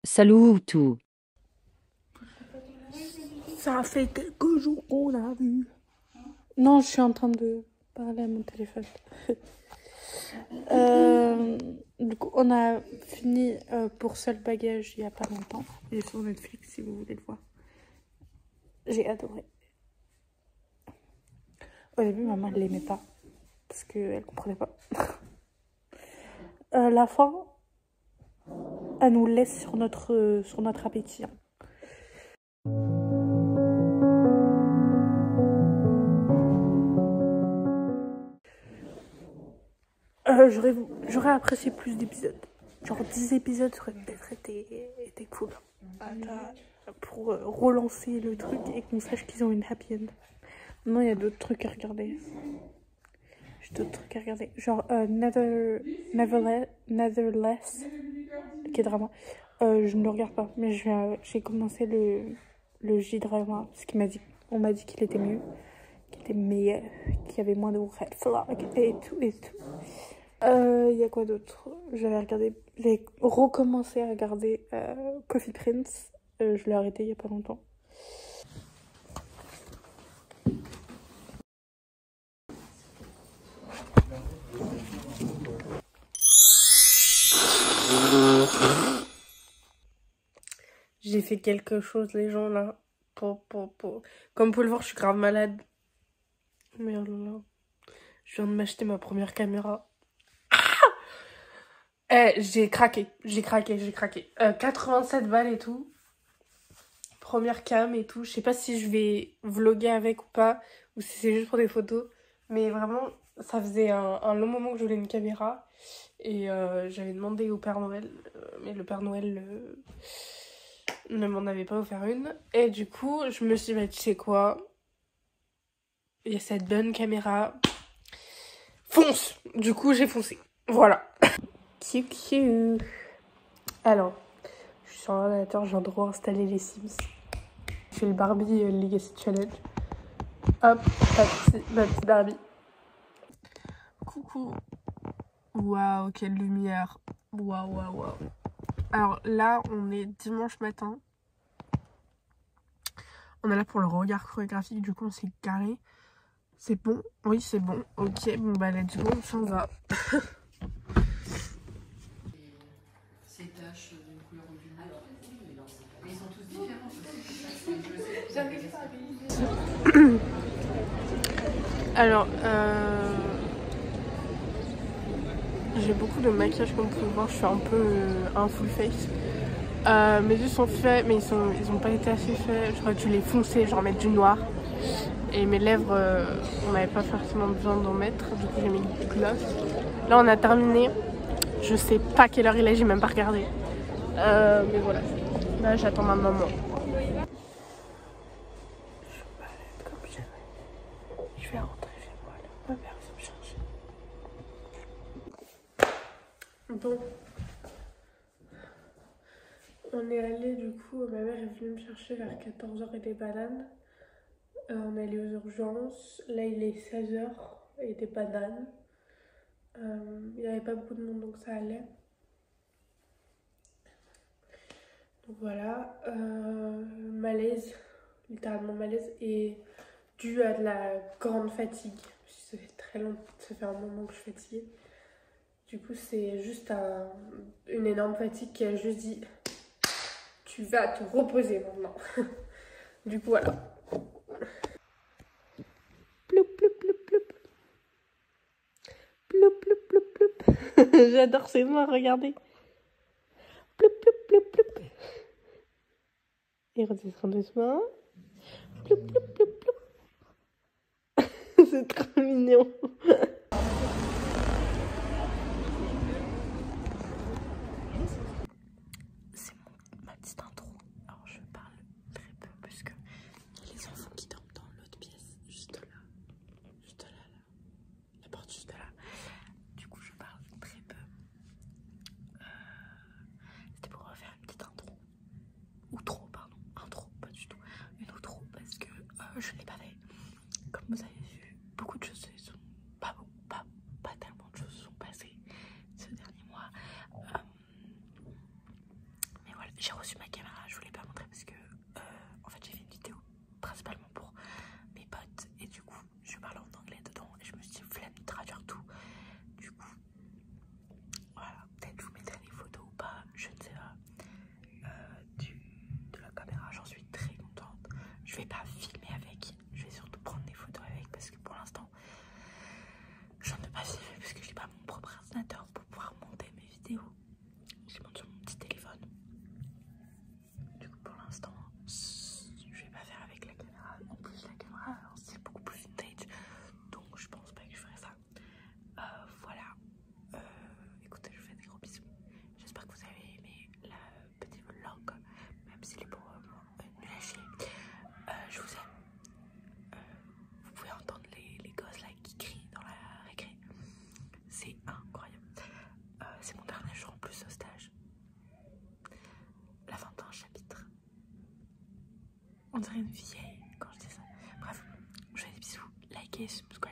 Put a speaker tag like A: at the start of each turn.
A: Saluto.
B: Ça fait quelques jours qu'on a vu. Non, je suis en train de parler à mon téléphone. Du coup, on a fini pour Seul Bagage il y a pas longtemps. Il est sur Netflix si vous voulez le voir. J'ai adoré. Au début, maman ne l'aimait pas parce qu'elle comprenait pas. La fin, elle nous laisse sur notre appétit. J'aurais apprécié plus d'épisodes. Genre 10 épisodes, ça aurait peut-être été cool. Pour relancer le truc et qu'on sache qu'ils ont une happy end. Non, il y a d'autres trucs à regarder. J'ai d'autres trucs à regarder. Genre Netherless, qui est drama. Je ne le regarde pas, mais j'ai commencé le J-drama parce on m'a dit qu'il était mieux, qu'il était meilleur, qu'il y avait moins de red flag et tout et tout. Il y a quoi d'autre? J'ai recommencé à regarder Coffee Prince. Je l'ai arrêté il y a pas longtemps. J'ai fait quelque chose, les gens, là. Comme vous pouvez le voir, je suis grave malade. Merde, là. Je viens de m'acheter ma première caméra. J'ai craqué. 87 balles et tout. Première cam et tout. Je sais pas si je vais vlogger avec ou pas. Ou si c'est juste pour des photos. Mais vraiment, ça faisait un long moment que je voulais une caméra. Et j'avais demandé au Père Noël. Mais le Père Noël ne m'en avait pas offert une. Et du coup, je me suis dit, bah, tu sais quoi? Il y a cette bonne caméra. Fonce! Du coup, j'ai foncé. Voilà. Cute. Alors, je suis sur l'ordinateur, je viens de réinstaller les Sims. Je fais le Barbie Legacy Challenge. Hop, ma petite Barbie. Coucou. Waouh, quelle lumière. Waouh. Alors là, on est dimanche matin. On est là pour le regard chorégraphique, du coup on s'est garé. C'est bon? Oui, c'est bon. Ok, bon bah let's go, on s'en va.
C: Ces taches d'une couleur ou d'une autre. Mais ils sont tous différents.
B: Alors, j'ai beaucoup de maquillage comme vous pouvez voir, je suis un peu un full face. Mes yeux sont faits, mais ils ont pas été assez faits. J'aurais dû les foncer, genre mettre du noir. Et mes lèvres, on n'avait pas forcément besoin d'en mettre, du coup j'ai mis du gloss. Là on a terminé, je sais pas quelle heure il est, j'ai même pas regardé. Mais voilà, là j'attends ma maman. Je vais rentrer chez moi, là. Ma mère vient me chercher. Bon. On est allé du coup, ma mère est venue me chercher vers 14h et des bananes. On est allé aux urgences. Là il est 16h et des bananes. Il n'y avait pas beaucoup de monde donc ça allait. Donc voilà. Malaise, littéralement malaise, et dû à de la grande fatigue. Ça fait très longtemps, ça fait un moment que je suis fatiguée. Du coup c'est juste une énorme fatigue qui a juste dit tu vas te reposer maintenant. Du coup voilà. Ploup, ploup, ploup, ploup. Ploup, ploup, ploup, ploup. J'adore ces mains, regardez. Ploup, ploup, ploup, ploup. Et redescend doucement. Ploup, ploup, ploup, ploup. C'est trop mignon. C'est ma petite intro. Alors je parle très peu parce que les enfants qui dorment dans l'autre pièce, juste là, la porte juste là. Du coup je parle très peu. C'était pour refaire une petite intro. Outro, pardon. Intro, pas du tout. Une outro parce que je ne l'ai pas fait. Comme vous avez vu, beaucoup de choses se sont... Pas tellement de choses se sont passées ce dernier mois. Mais voilà, j'ai
A: reçu ma caméra, je voulais pas montrer parce que en fait j'ai fait une vidéo principalement pour mes potes et du coup je parlais en anglais dedans et je me suis dit flemme de traduire tout. Du coup voilà, peut-être je vous mettrai des photos ou pas, je ne sais pas. De la caméra, j'en suis très contente. Je vais pas filmer avec, je vais surtout prendre des photos avec parce que pour l'instant je ne peux pas filmer parce que j'ai pas mon propre ordinateur pour pouvoir monter mes vidéos. Je monte sur mon petit téléphone. Du coup pour l'instant je vais pas faire avec la caméra. En plus la caméra c'est beaucoup plus vintage, donc je pense pas que je ferai ça. Voilà. Écoutez, je vous fais des gros bisous. J'espère que vous avez aimé la petite vlog, même s'il est pour nul à chier. Je vous aime. Vous pouvez entendre les gosses là qui crient dans la récré. C'est incroyable. C'est mon dernier jour en plus au stage. La fin d'un chapitre. On dirait une vieille quand je dis ça. Bref, je vous fais des bisous. Likez, subscribez.